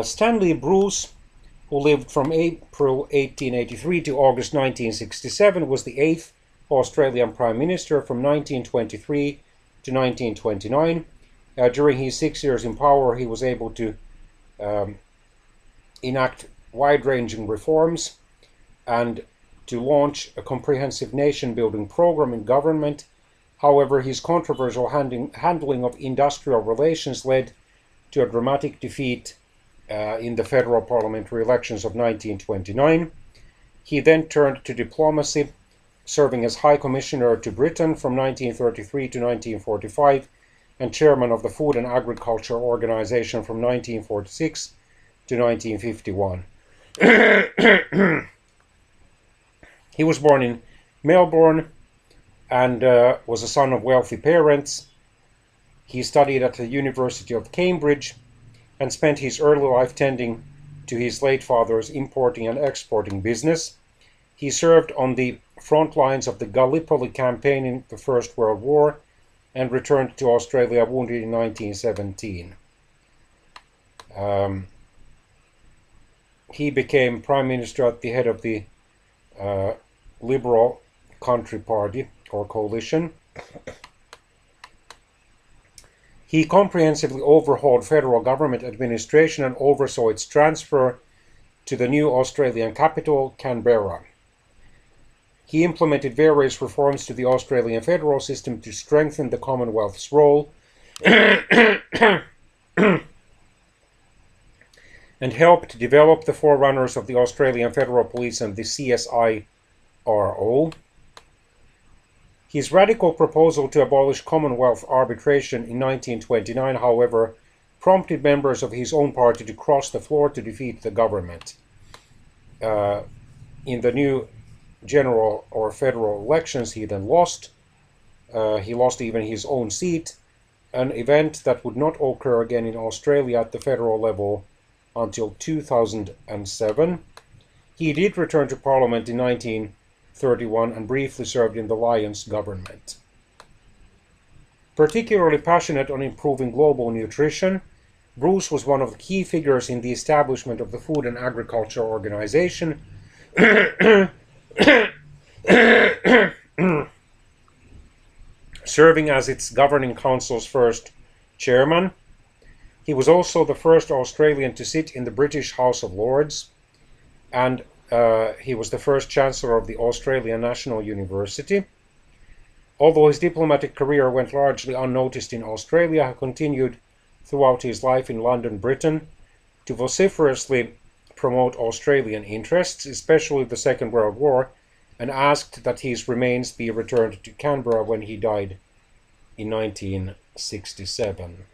Stanley Bruce, who lived from April 1883 to August 1967, was the 8th Australian Prime Minister from 1923 to 1929. During his 6 years in power, he was able to enact wide-ranging reforms and to launch a comprehensive nation-building program in government. However, his controversial handling of industrial relations led to a dramatic defeat in the federal parliamentary elections of 1929. He then turned to diplomacy, serving as High Commissioner to Britain from 1933 to 1945 and chairman of the Food and Agriculture Organization from 1946 to 1951. He was born in Melbourne and was a son of wealthy parents. He studied at the University of Cambridge and spent his early life tending to his late father's importing and exporting business. He served on the front lines of the Gallipoli campaign in the First World War and returned to Australia wounded in 1917. He became Prime Minister at the head of the Liberal Country Party or coalition. He comprehensively overhauled federal government administration and oversaw its transfer to the new Australian capital, Canberra. He implemented various reforms to the Australian federal system to strengthen the Commonwealth's role and helped develop the forerunners of the Australian Federal Police and the CSIRO. His radical proposal to abolish Commonwealth arbitration in 1929, however, prompted members of his own party to cross the floor to defeat the government. In the new general or federal elections, he then lost. He lost even his own seat, an event that would not occur again in Australia at the federal level until 2007. He did return to Parliament in 1931 and briefly served in the Lyons government. Particularly passionate on improving global nutrition, Bruce was one of the key figures in the establishment of the Food and Agriculture Organization, serving as its governing council's first chairman. He was also the first Australian to sit in the British House of Lords, and he was the first Chancellor of the Australian National University. Although his diplomatic career went largely unnoticed in Australia, he continued throughout his life in London, Britain, to vociferously promote Australian interests, especially the Second World War, and asked that his remains be returned to Canberra when he died in 1967.